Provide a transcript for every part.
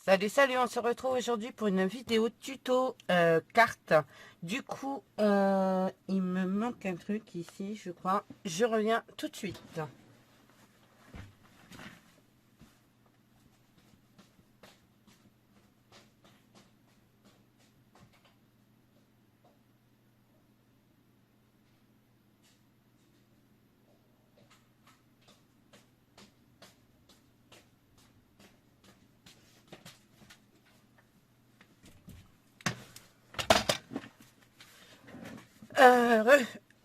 Salut, salut, on se retrouve aujourd'hui pour une vidéo tuto carte. Du coup, il me manque un truc ici, je crois. Je reviens tout de suite.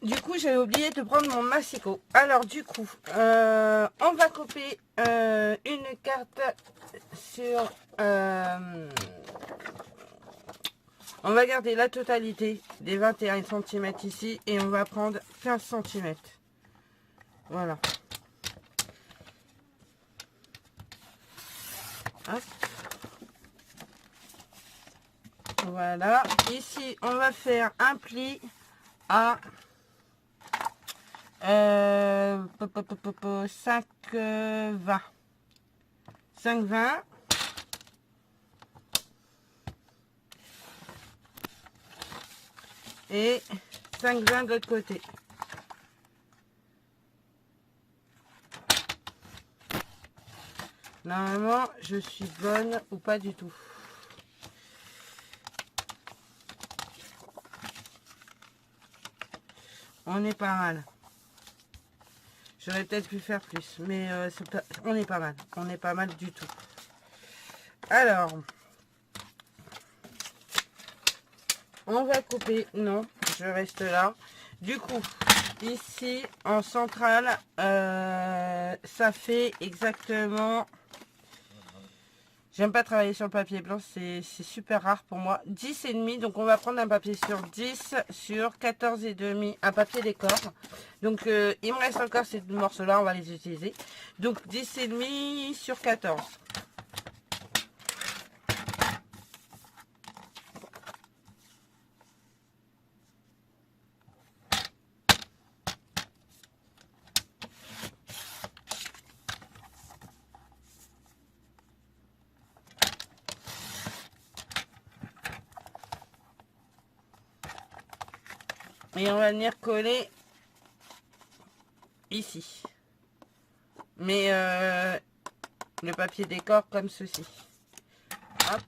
Du coup, j'ai oublié de prendre mon massicot. Alors, du coup, on va couper une carte sur... on va garder la totalité des 21 cm ici et on va prendre 15 cm. Voilà. Hop. Voilà. Ici, on va faire un pli à 5,20. 5,20. Et 5,20 de l'autre côté. Normalement, je suis bonne ou pas du tout. On est pas mal. J'aurais peut-être pu faire plus, mais on est pas mal. On est pas mal du tout. Alors, on va couper. Non, je reste là. Du coup, ici, en centrale, ça fait exactement... J'aime pas travailler sur le papier blanc, c'est super rare pour moi. 10,5, donc on va prendre un papier sur 10, sur 14,5, un papier décor. Donc il me reste encore ces deux morceaux-là, on va les utiliser. Donc 10,5 sur 14. Et on va venir coller ici. Mais le papier décor comme ceci. Hop.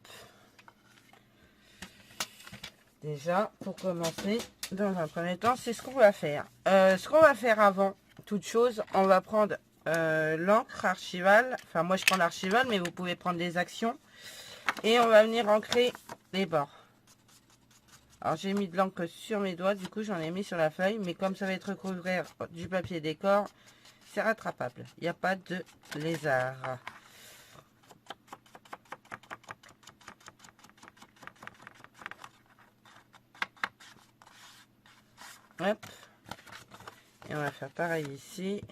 Déjà, pour commencer, dans un premier temps, c'est ce qu'on va faire. Ce qu'on va faire avant toute chose, on va prendre l'encre archivale. Enfin, moi, je prends l'archivale, mais vous pouvez prendre des actions. Et on va venir ancrer les bords. Alors, j'ai mis de l'encre sur mes doigts. Du coup, j'en ai mis sur la feuille. Mais comme ça va être recouvert du papier décor, c'est rattrapable. Il n'y a pas de lézard. Hop. Et on va faire pareil ici.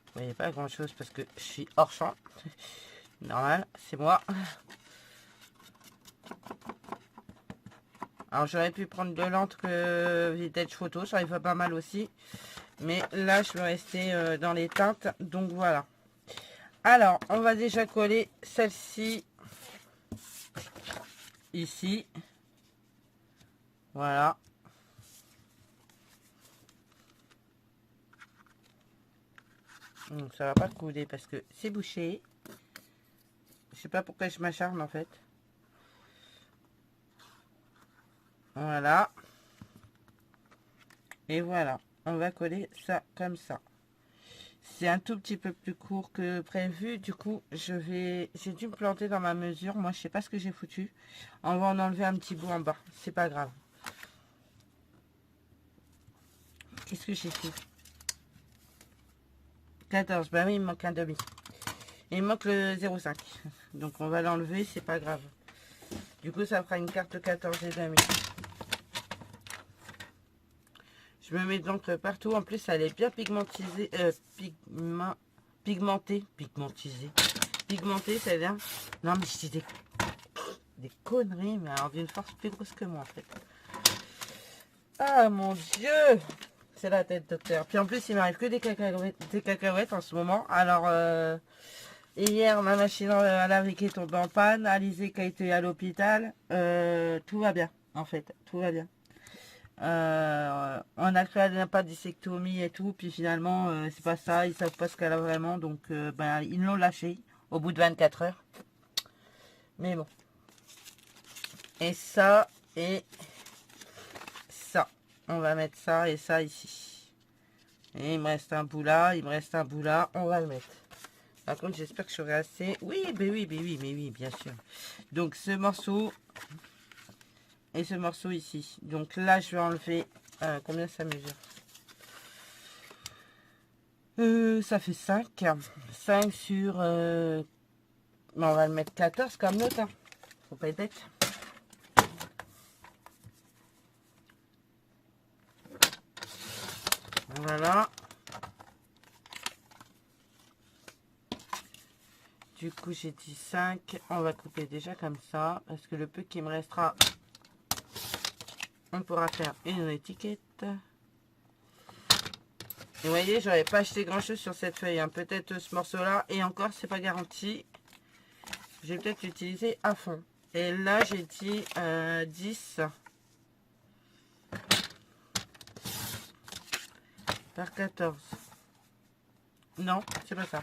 Vous voyez pas grand chose parce que je suis hors champ. Normal, c'est moi. Alors j'aurais pu prendre de l'encre vintage photo, ça va pas mal aussi. Mais là je vais rester dans les teintes. Donc voilà. Alors on va déjà coller celle-ci. Ici. Voilà. Donc ça va pas couler parce que c'est bouché. Je sais pas pourquoi je m'acharne en fait. Voilà. Et voilà. On va coller ça comme ça. C'est un tout petit peu plus court que prévu. Du coup, j'ai dû me planter dans ma mesure. Moi, je sais pas ce que j'ai foutu. On va en enlever un petit bout en bas. C'est pas grave. Qu'est-ce que j'ai fait? 14. Bah oui, il me manque un demi. Il me manque le 0,5. Donc, on va l'enlever. C'est pas grave. Du coup, ça fera une carte 14 et demi. Je me mets de l'encre partout. En plus, elle est bien pigmentisée. Pigmentée, c'est-à-dire... Non, mais je dis des conneries, mais alors d'une force plus grosse que moi, en fait. Ah, mon Dieu! C'est la tête, docteur. Puis en plus, il m'arrive que des cacahuètes en ce moment. Alors, hier, ma machine à laver qui est tombée en panne. Alizé qui a été à l'hôpital. Tout va bien, en fait. Tout va bien. On a fait une appendicectomie et tout. Puis finalement, c'est pas ça. Ils savent pas ce qu'elle a vraiment. Donc, ben, ils l'ont lâché au bout de 24 heures. Mais bon. Et ça, et ça. On va mettre ça et ça ici. Et il me reste un bout là, il me reste un bout là. On va le mettre. Par contre, j'espère que j'aurai assez. Oui, mais oui, mais oui, mais oui, bien sûr. Donc, ce morceau et ce morceau ici. Donc là, je vais enlever... combien ça mesure? Ça fait 5. 5 sur... on va le mettre 14 comme note. Hein. Faut pas être bête. Voilà. Du coup, j'ai dit 5. On va couper déjà comme ça. Parce que le peu qui me restera, on pourra faire une étiquette. Et vous voyez, j'aurais pas acheté grand chose sur cette feuille. Hein. Peut-être ce morceau-là. Et encore, c'est pas garanti. J'ai peut-être utilisé à fond. Et là, j'ai dit 10 par 14. Non, c'est pas ça.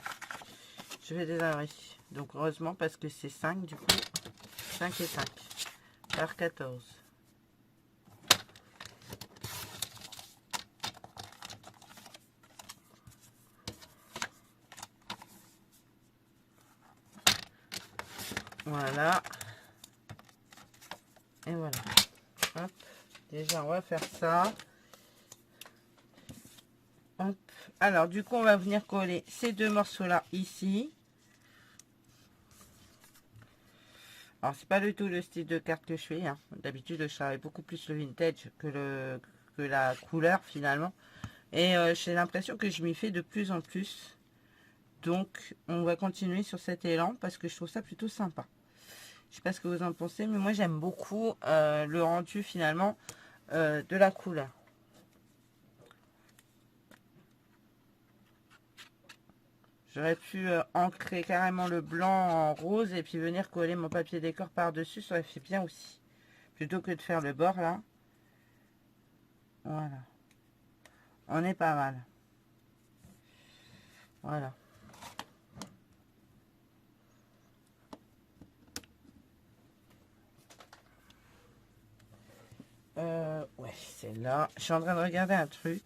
Je vais des âneries. Donc, heureusement, parce que c'est 5, du coup. 5 et 5 par 14. Voilà. Et voilà. Hop. Déjà, on va faire ça. Hop. Alors, du coup, on va venir coller ces deux morceaux-là ici. Alors, c'est pas du tout le style de carte que je fais. Hein. D'habitude, je travaille beaucoup plus le vintage que la couleur, finalement. Et j'ai l'impression que je m'y fais de plus en plus. Donc, on va continuer sur cet élan parce que je trouve ça plutôt sympa. Je sais pas ce que vous en pensez, mais moi, j'aime beaucoup le rendu, finalement, de la couleur. J'aurais pu ancrer carrément le blanc en rose et puis venir coller mon papier décor par-dessus. Ça aurait fait bien aussi. Plutôt que de faire le bord là. Voilà. On est pas mal. Voilà. Ouais, c'est là. Je suis en train de regarder un truc.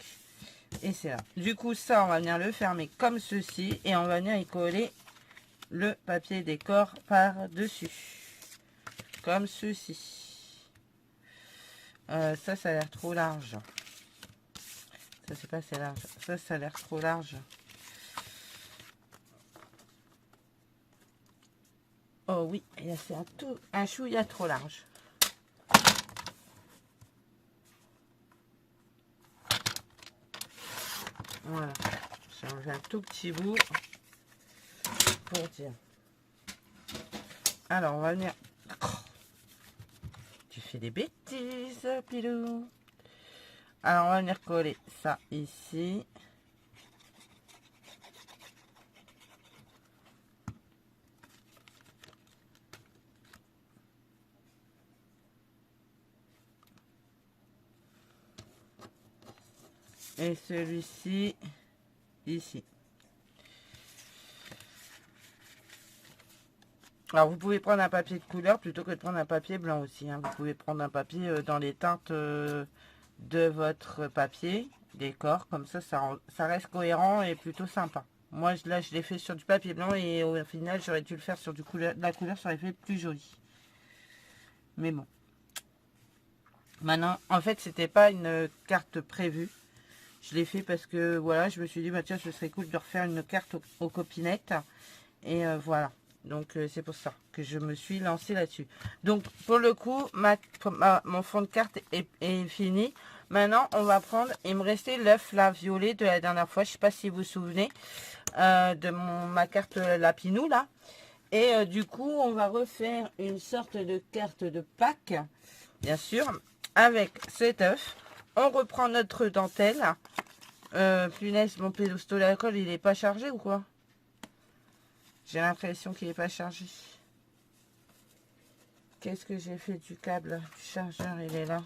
Et c'est là. Du coup, ça, on va venir le fermer comme ceci. Et on va venir y coller le papier décor par-dessus. Comme ceci. Ça a l'air trop large. Ça, c'est pas assez large. Ça a l'air trop large. Oh oui, c'est un chouïa trop large. Voilà. J'ai enlevé un tout petit bout pour dire. Alors, on va venir... Tu fais des bêtises, Pilou. Alors, on va venir coller ça ici. Et celui-ci, ici. Alors, vous pouvez prendre un papier de couleur plutôt que de prendre un papier blanc aussi. Hein. Vous pouvez prendre un papier dans les teintes de votre papier décor. Comme ça, ça reste cohérent et plutôt sympa. Moi, là, je l'ai fait sur du papier blanc et au final, j'aurais dû le faire sur la couleur, ça aurait fait plus joli. Mais bon. Maintenant, en fait, c'était pas une carte prévue. Je l'ai fait parce que, voilà, je me suis dit, bah tiens, ce serait cool de refaire une carte aux copinettes. Et voilà. Donc, c'est pour ça que je me suis lancée là-dessus. Donc, pour le coup, mon fond de carte est fini. Maintenant, on va prendre, il me restait l'œuf là, violet de la dernière fois. Je ne sais pas si vous vous souvenez de ma carte Lapinou là. Et du coup, on va refaire une sorte de carte de Pâques, bien sûr, avec cet œuf. On reprend notre dentelle. Punaise, mon pistolet à colle, il est pas chargé ou quoi? J'ai l'impression qu'il est pas chargé. Qu'est-ce que j'ai fait du câble du chargeur? Il est là.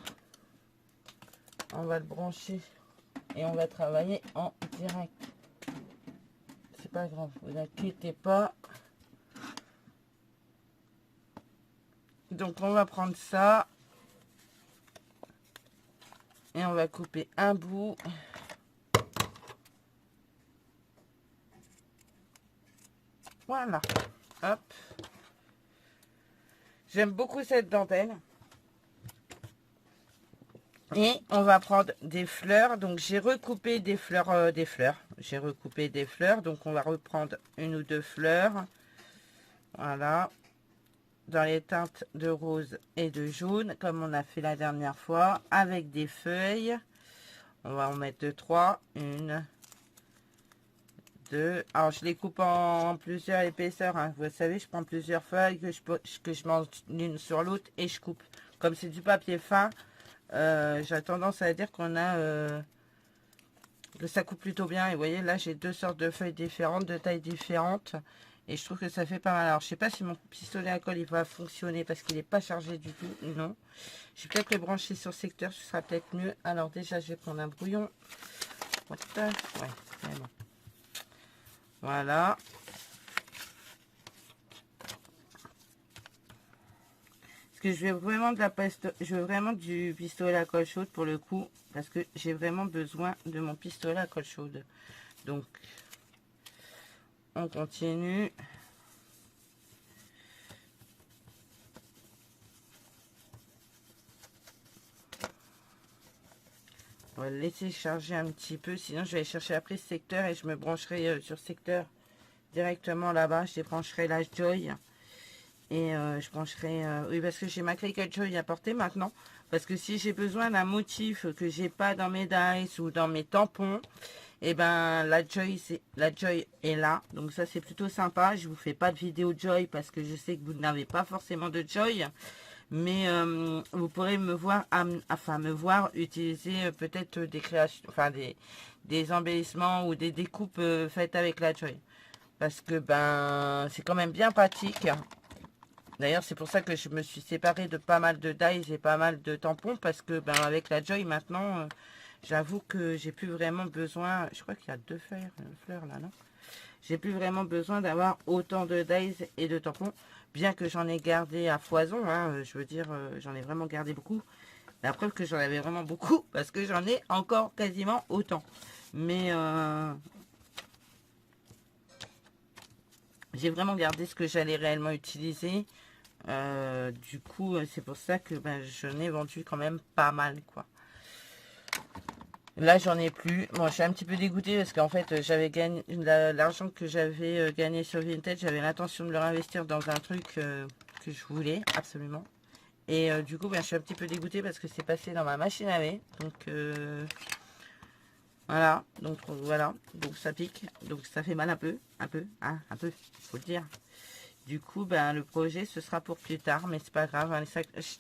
On va le brancher et on va travailler en direct. C'est pas grave, vous inquiétez pas. Donc on va prendre ça et on va couper un bout. Voilà, hop. J'aime beaucoup cette dentelle. Et on va prendre des fleurs. Donc j'ai recoupé des fleurs, J'ai recoupé des fleurs. Donc on va reprendre une ou deux fleurs. Voilà. Dans les teintes de rose et de jaune, comme on a fait la dernière fois, avec des feuilles. On va en mettre 2, 3. 1, 2. Alors je les coupe en plusieurs épaisseurs. Hein. Vous savez, je prends plusieurs feuilles que je mange l'une sur l'autre et je coupe. Comme c'est du papier fin, j'ai tendance à dire qu'on a que ça coupe plutôt bien. Et vous voyez, là j'ai 2 sortes de feuilles différentes, de tailles différentes. Et je trouve que ça fait pas mal. Alors, je sais pas si mon pistolet à colle il va fonctionner parce qu'il n'est pas chargé du tout. Non. Je vais peut-être le brancher sur secteur. Ce sera peut-être mieux. Alors, déjà, je vais prendre un brouillon. Ouais, c'est bon. Voilà. Parce que je veux vraiment je veux vraiment du pistolet à colle chaude pour le coup. Parce que j'ai vraiment besoin de mon pistolet à colle chaude. Donc, on continue. On va le laisser charger un petit peu, sinon je vais aller chercher après ce secteur et je me brancherai sur secteur directement là-bas. Je débrancherai la Joy et je brancherai... oui, parce que j'ai ma clé Joy à porter maintenant. Parce que si j'ai besoin d'un motif que j'ai pas dans mes dice ou dans mes tampons, et ben la Joy est là. Donc ça c'est plutôt sympa. Je vous fais pas de vidéo Joy parce que je sais que vous n'avez pas forcément de Joy. Mais vous pourrez me voir, utiliser peut-être des créations, des embellissements ou des découpes faites avec la Joy. Parce que ben c'est quand même bien pratique. D'ailleurs c'est pour ça que je me suis séparée de pas mal de dies et pas mal de tampons. Parce que ben avec la Joy maintenant, j'avoue que j'ai plus vraiment besoin. Je crois qu'il y a 2 fleurs là, non? J'ai plus vraiment besoin d'avoir autant de dies et de tampons. Bien que j'en ai gardé à foison, hein, je veux dire, j'en ai vraiment gardé beaucoup. La preuve que j'en avais vraiment beaucoup, parce que j'en ai encore quasiment autant. Mais j'ai vraiment gardé ce que j'allais réellement utiliser. Du coup, c'est pour ça que ben, je n'ai vendu quand même pas mal, quoi. Là, j'en ai plus. Bon, je suis un petit peu dégoûtée parce qu'en fait, j'avais gagné l'argent que j'avais gagné sur Vinted. J'avais l'intention de le réinvestir dans un truc que je voulais absolument. Et du coup, ben, je suis un petit peu dégoûtée parce que c'est passé dans ma machine à laver. Donc, voilà. Donc, ça pique. Donc, ça fait mal un peu, hein, un peu, faut le dire. Du coup, ben, le projet, ce sera pour plus tard, mais c'est pas grave. Hein,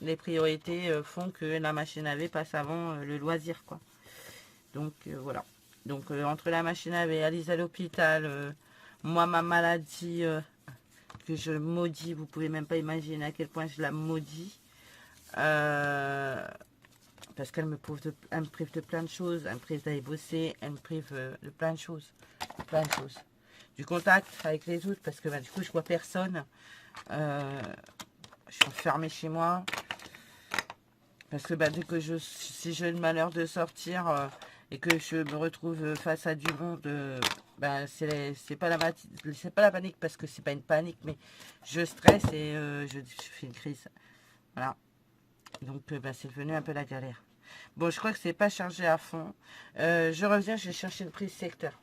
les priorités font que la machine à laver passe avant le loisir, quoi. Donc voilà. Donc entre la machine à laver, Alice à l'hôpital, moi ma maladie que je maudis, vous pouvez même pas imaginer à quel point je la maudis. Parce qu'elle me prive de plein de choses, elle me prive d'aller bosser, elle me prive de plein de choses. Du contact avec les autres, parce que bah, du coup je vois personne. Je suis enfermée chez moi. Parce que bah, dès que si j'ai le malheur de sortir et que je me retrouve face à du monde, bah, c'est pas la panique parce que c'est pas une panique, mais je stresse et je fais une crise. Voilà. Donc bah, c'est devenu un peu la galère. Bon, je crois que c'est pas chargé à fond. Je reviens, je vais chercher une prise secteur.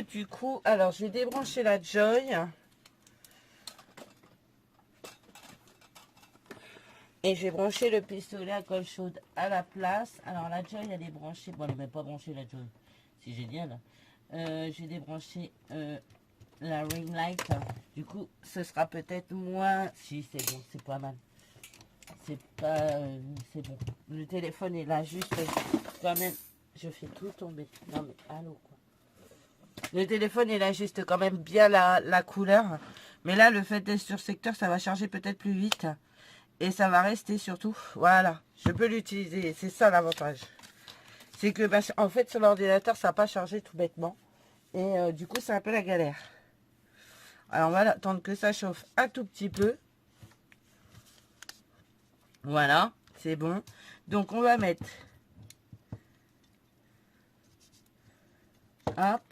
Du coup, alors je vais débrancher la Joy. Et j'ai branché le pistolet à colle chaude à la place. Alors la Joy, elle est branchée. Bon, elle n'est même pas branchée la Joy. C'est génial. J'ai débranché la ring light. Du coup, ce sera peut-être moins... Si, c'est bon, c'est pas mal. c'est pas... c'est bon. Le téléphone est là juste quand même. Je fais tout tomber. Non mais allô quoi. Le téléphone est là juste quand même bien la couleur. Mais là, le fait d'être sur secteur, ça va charger peut-être plus vite. Et ça va rester surtout. Voilà. Je peux l'utiliser. C'est ça l'avantage. C'est que, bah, en fait, sur l'ordinateur, ça n'a pas chargé tout bêtement. Et du coup, c'est un peu la galère. Alors, on va attendre que ça chauffe un tout petit peu. Voilà. C'est bon. Donc, on va mettre... Hop.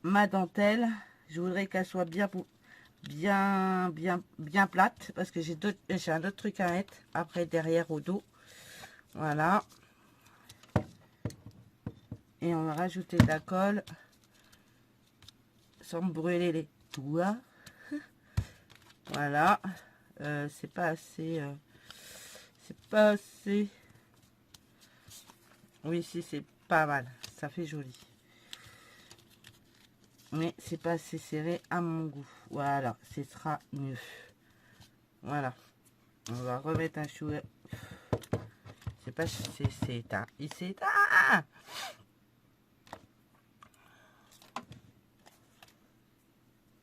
Ma dentelle. Je voudrais qu'elle soit bien plate. Parce que j'ai un autre truc à mettre. Après, derrière, au dos. Voilà. Et on va rajouter de la colle. Sans me brûler les doigts. Voilà. C'est pas assez... c'est pas assez... Oui, si, c'est pas mal. Ça fait joli. Mais c'est pas assez serré à mon goût. Voilà, ce sera mieux. Voilà. On va remettre un chou. C'est pas... C'est éteint. Il s'est éteint.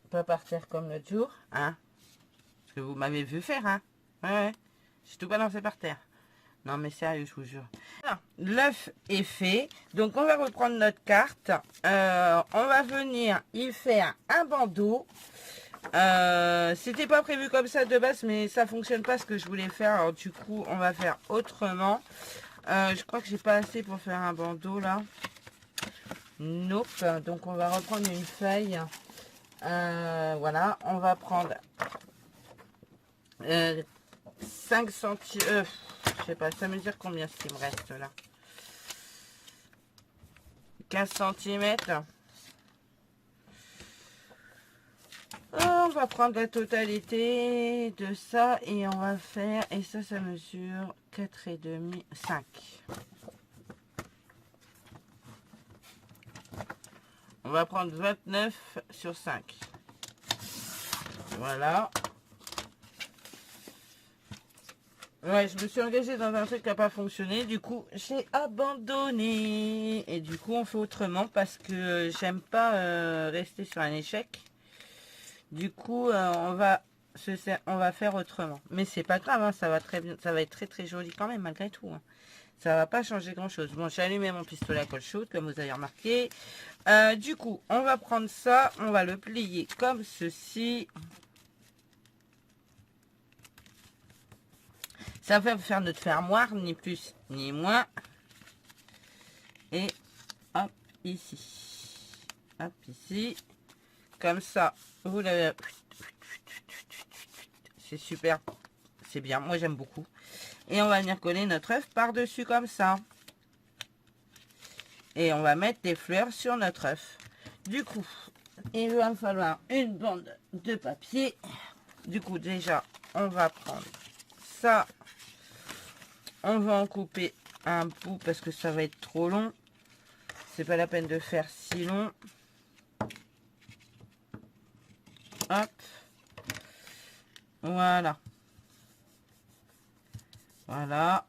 Pas partir comme l'autre jour, hein. Parce que vous m'avez vu faire, hein. Ouais. J'ai tout balancé par terre. Non mais sérieux, je vous jure. L'œuf est fait. Donc on va reprendre notre carte. On va venir y faire un bandeau. C'était pas prévu comme ça de base, mais ça fonctionne pas ce que je voulais faire. Alors du coup, on va faire autrement. Je crois que j'ai pas assez pour faire un bandeau là. Nope. Donc on va reprendre une feuille. Voilà, on va prendre 5 cm. Je sais pas, ça me dire combien ce qui me reste là. 15 cm. On va prendre la totalité de ça et on va faire, et ça mesure 4,5, 5. On va prendre 29 sur 5. Voilà. Ouais, je me suis engagée dans un truc qui n'a pas fonctionné. Du coup, j'ai abandonné. Et du coup, on fait autrement parce que j'aime pas rester sur un échec. Du coup, on va faire autrement. Mais c'est pas grave, hein, ça va très bien, ça va être très très joli quand même malgré tout. Hein. Ça va pas changer grand chose. Bon, j'ai allumé mon pistolet à colle chaude comme vous avez remarqué. Du coup, on va prendre ça, on va le plier comme ceci. Ça va faire notre fermoir, ni plus ni moins. Et hop, ici. Hop, ici. Comme ça, vous l'avez. C'est super. C'est bien, moi j'aime beaucoup. Et on va venir coller notre œuf par-dessus comme ça. Et on va mettre des fleurs sur notre œuf. Du coup, il va me falloir une bande de papier. Du coup, déjà, on va prendre ça. On va en couper un bout parce que ça va être trop long. C'est pas la peine de faire si long. Hop. Voilà. Voilà.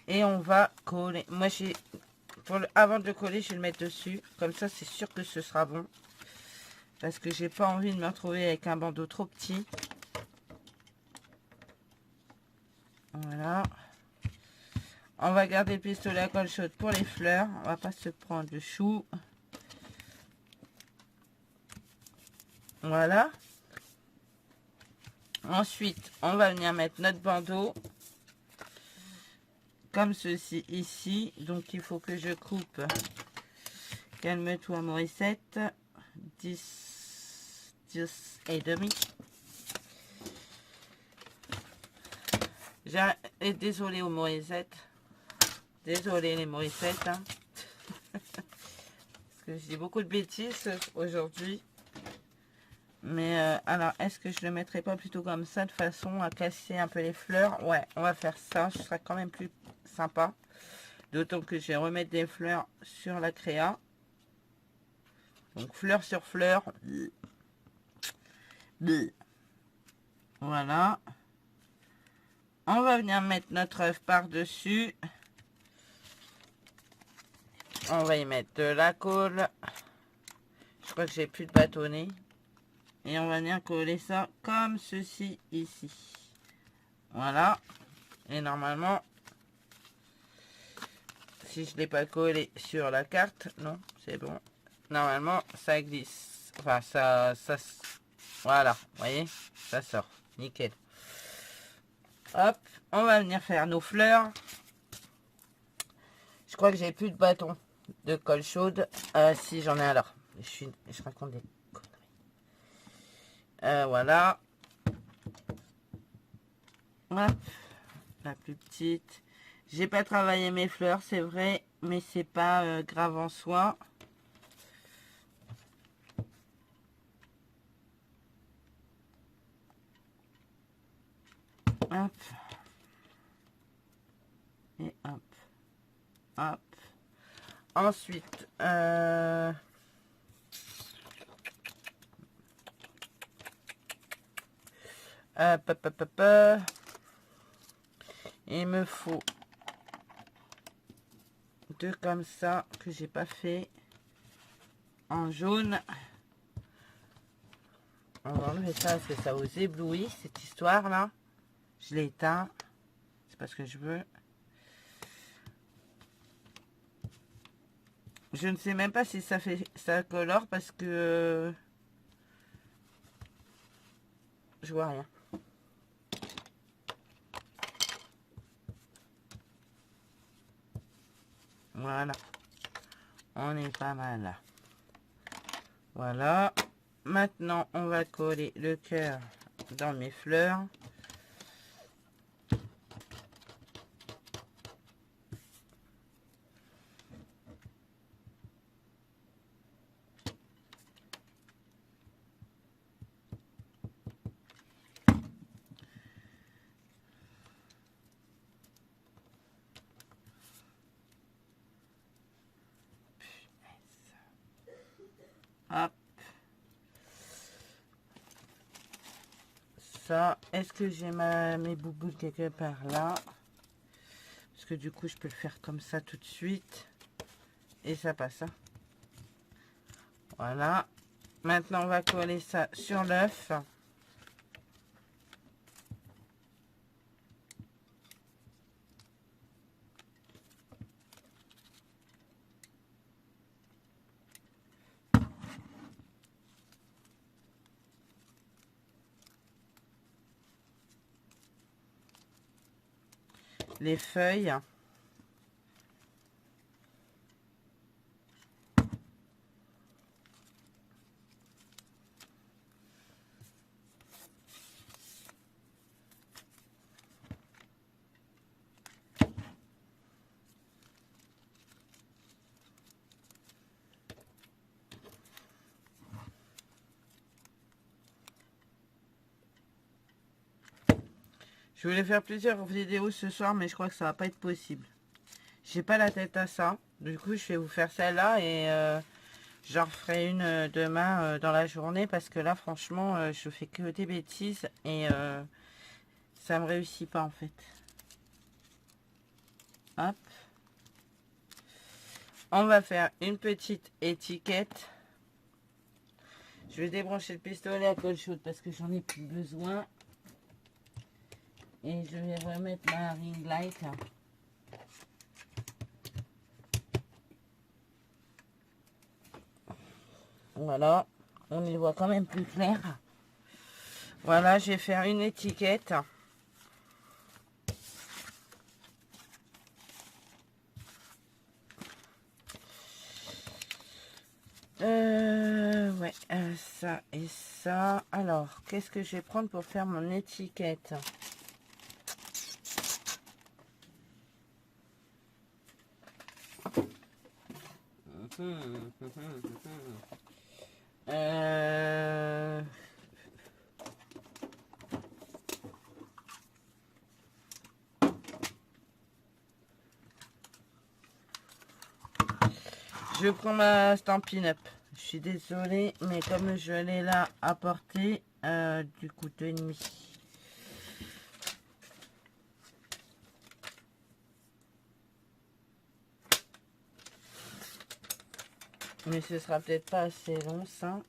Et on va coller. Moi, avant de le coller, je vais le mettre dessus. Comme ça, c'est sûr que ce sera bon. Parce que j'ai pas envie de me retrouver avec un bandeau trop petit. Voilà. On va garder le pistolet à colle chaude pour les fleurs. On va pas se prendre le chou. Voilà. Ensuite, on va venir mettre notre bandeau. Comme ceci ici. Donc, il faut que je coupe. Calme-toi, Morissette. 10 et demi. Et désolé aux Morissettes. Désolé les Morissettes. Hein. Parce que je dis beaucoup de bêtises aujourd'hui. Mais alors, est-ce que je le mettrai pas plutôt comme ça de façon à casser un peu les fleurs? Ouais, on va faire ça. Ce sera quand même plus sympa. D'autant que je vais remettre des fleurs sur la créa. Donc fleur sur fleur. Voilà. On va venir mettre notre œuf par-dessus. On va y mettre de la colle. Je crois que j'ai plus de bâtonnet. Et on va venir coller ça comme ceci ici. Voilà. Et normalement, si je ne l'ai pas collé sur la carte, non, c'est bon. Normalement, ça glisse. Enfin, voilà, vous voyez, ça sort. Nickel. Hop, on va venir faire nos fleurs. Je crois que j'ai plus de bâton de colle chaude. Si j'en ai alors. Je raconte des conneries. Voilà. Hop, la plus petite. J'ai pas travaillé mes fleurs, c'est vrai, mais c'est pas grave en soi. Hop. Et hop. Hop. Ensuite, il me faut deux comme ça que j'ai pas fait en jaune. On va enlever ça parce que ça vous éblouit cette histoire là. Je l'ai éteint, c'est pas ce que je veux. Je ne sais même pas si ça fait ça colore parce que je vois rien. Voilà, on est pas mal là. Voilà, maintenant on va coller le cœur dans mes fleurs. Hop. Ça, est-ce que j'ai mes bouboules quelque part là? Parce que du coup, je peux le faire comme ça tout de suite. Et ça passe. Hein. Voilà. Maintenant, on va coller ça sur l'œuf. Les feuilles. Je voulais faire plusieurs vidéos ce soir, mais je crois que ça va pas être possible. J'ai pas la tête à ça. Du coup, je vais vous faire celle-là et j'en referai une demain dans la journée parce que là, franchement, je fais que des bêtises et ça me réussit pas en fait. Hop. On va faire une petite étiquette. Je vais débrancher le pistolet à colle chaude parce que j'en ai plus besoin. Et je vais remettre ma ring light. Voilà, on y voit quand même plus clair. Voilà, je vais faire une étiquette. Ouais, ça et ça. Alors, qu'est-ce que je vais prendre pour faire mon étiquette? Je prends ma Stampin' Up. Je suis désolée, mais comme je l'ai là à portée, du coup 2,5. Mais ce sera peut-être pas assez long, ça.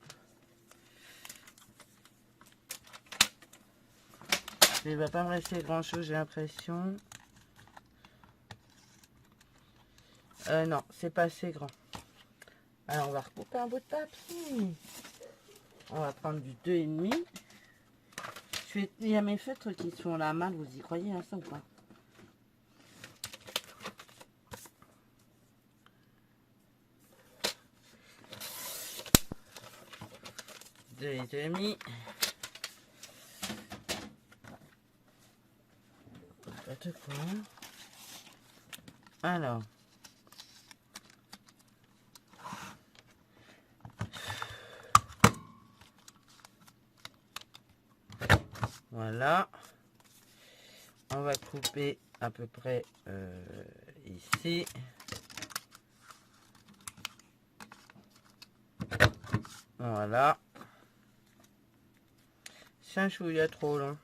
Il va pas me rester grand chose, j'ai l'impression. Non, c'est pas assez grand. Alors, on va recouper un bout de papier. On va prendre du 2,5. Il y a mes feutres qui sont là mal, vous y croyez à ça ou pas? Deux et demi. Quoi. Alors. Voilà. On va couper à peu près ici. Voilà. C'est un chouïa trop long.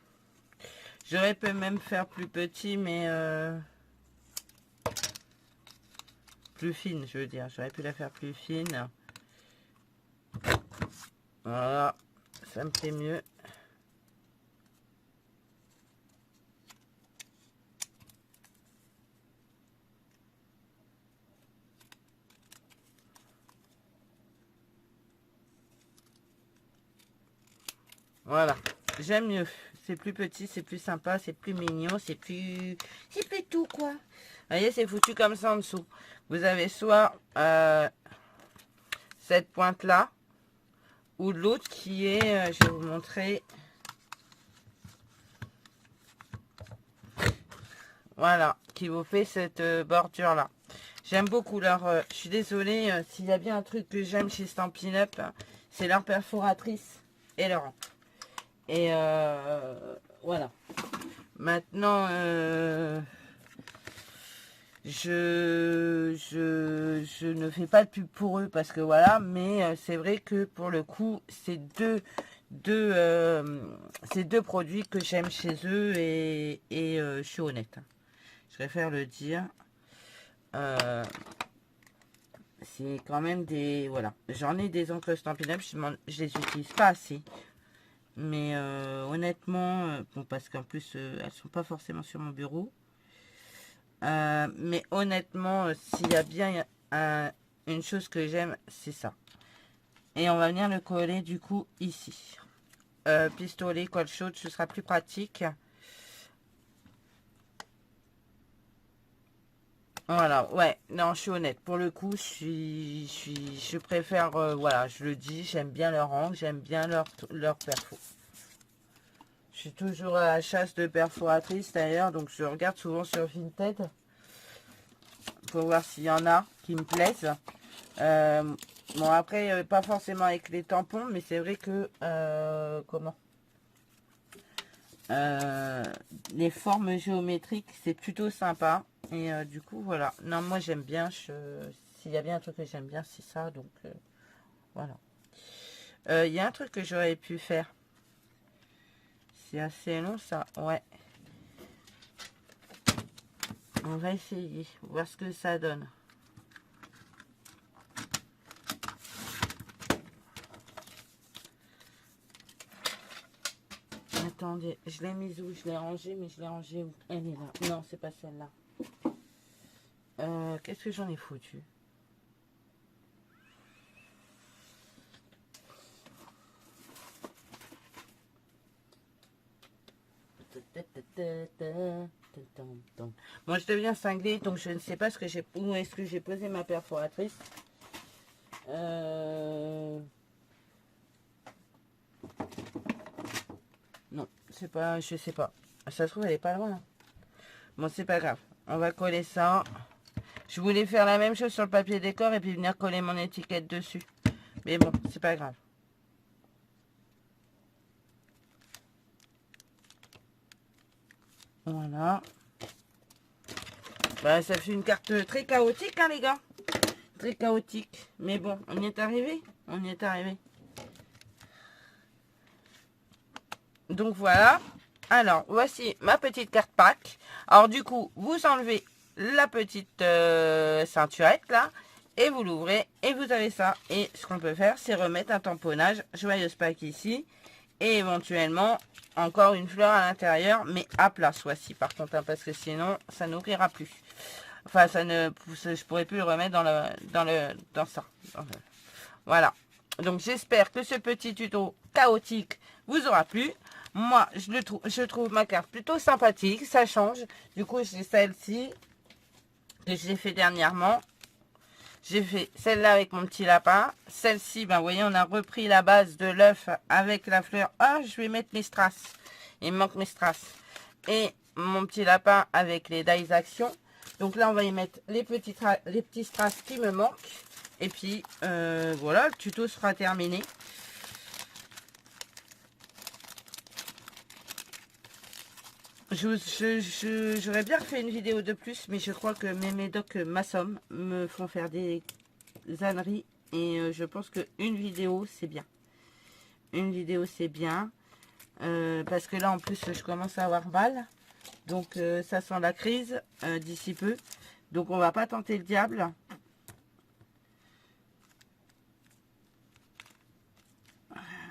J'aurais pu même faire plus petit, mais plus fine, je veux dire. J'aurais pu la faire plus fine. Voilà. Ça me fait mieux. Voilà, j'aime mieux. C'est plus petit, c'est plus sympa, c'est plus mignon, c'est plus tout, quoi. Vous voyez, c'est foutu comme ça en dessous. Vous avez soit cette pointe-là, ou l'autre qui est, je vais vous montrer. Voilà, qui vous fait cette bordure-là. J'aime beaucoup leur... je suis désolée, s'il y a bien un truc que j'aime chez Stampin' Up, c'est leur perforatrice et leur encre. Et voilà. Maintenant, je ne fais pas de pub pour eux parce que voilà, mais c'est vrai que pour le coup, c'est deux produits que j'aime chez eux et je suis honnête. Je préfère le dire. C'est quand même des... Voilà. J'en ai des encres Stampin' Up, je les utilise pas assez. Mais honnêtement, bon, parce qu'en plus, elles sont pas forcément sur mon bureau. Mais honnêtement, s'il y a bien une chose que j'aime, c'est ça. Et on va venir le coller du coup ici. Pistolet, colle chaude, ce sera plus pratique. Voilà, ouais, non, je suis honnête. Pour le coup, je préfère, voilà, je le dis, j'aime bien leur angle, j'aime bien leur perfo. Je suis toujours à la chasse de perforatrices d'ailleurs, donc je regarde souvent sur Vinted pour voir s'il y en a qui me plaisent. Bon, après, pas forcément avec les tampons, mais c'est vrai que, les formes géométriques, c'est plutôt sympa. Et du coup, voilà. Non, moi, j'aime bien. S'il y a bien un truc que j'aime bien, c'est ça. Donc, voilà. Il y a un truc que j'aurais pu faire. C'est assez long, ça. Ouais. On va essayer. Voir ce que ça donne. Attendez, je l'ai mise où? Je l'ai rangée, mais je l'ai rangée où? Elle est là. Non, c'est pas celle-là. Qu'est-ce que j'en ai foutu? Bon, je deviens cinglée, donc je ne sais pas où est-ce que j'ai posé ma perforatrice. Non, c'est pas, je sais pas. Ça se trouve, elle est pas loin. Bon, c'est pas grave. On va coller ça. Je voulais faire la même chose sur le papier décor et puis venir coller mon étiquette dessus. Mais bon, c'est pas grave. Voilà. Bah, ça fait une carte très chaotique, hein, les gars. Très chaotique. Mais bon, on y est arrivé. On y est arrivé. Donc voilà. Alors, voici ma petite carte pack. Alors du coup, vous enlevez la petite ceinturette là. et vous l'ouvrez et vous avez ça. Et ce qu'on peut faire, c'est remettre un tamponnage Joyeuse Pâques ici et éventuellement encore une fleur à l'intérieur, mais à plat soit-ci par contre, hein, parce que sinon ça n'ouvrira plus. Enfin, je pourrais plus le remettre dans ça. Voilà. Donc j'espère que ce petit tuto chaotique vous aura plu. Moi, je trouve ma carte plutôt sympathique, ça change. Du coup, j'ai celle-ci que j'ai fait dernièrement. J'ai fait celle-là avec mon petit lapin. Celle-ci, ben, vous voyez, on a repris la base de l'œuf avec la fleur. Ah, je vais mettre mes strass. Il me manque mes strass. Et mon petit lapin avec les dies action. Donc là, on va y mettre les petits strass qui me manquent. Et puis, voilà, le tuto sera terminé. J'aurais bien refait une vidéo de plus, mais je crois que mes médocs m'assomment, me font faire des âneries. Et je pense qu'une vidéo, c'est bien. Une vidéo, c'est bien. Parce que là, en plus, je commence à avoir mal. Donc, ça sent la crise d'ici peu. Donc, on va pas tenter le diable.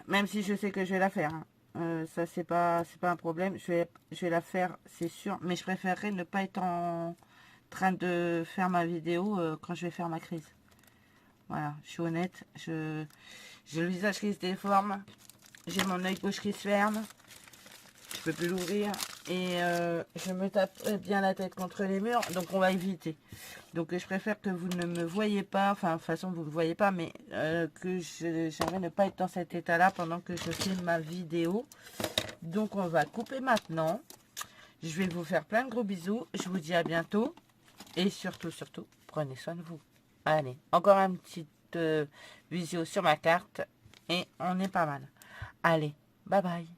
Même si je sais que je vais la faire. Hein. Ça, c'est pas un problème. Je vais la faire, c'est sûr. Mais je préférerais ne pas être en train de faire ma vidéo quand je vais faire ma crise. Voilà, je suis honnête. J'ai le visage qui se déforme. J'ai mon œil gauche qui se ferme. Je peux plus l'ouvrir. Et je me tape bien la tête contre les murs. Donc, on va éviter. Donc, je préfère que vous ne me voyez pas. Enfin, de toute façon, vous ne me voyez pas. Mais que j'aimerais ne pas être dans cet état-là pendant que je filme ma vidéo. Donc, on va couper maintenant. Je vais vous faire plein de gros bisous. Je vous dis à bientôt. Et surtout, prenez soin de vous. Allez, encore un petit visio sur ma carte. Et on est pas mal. Allez, bye bye.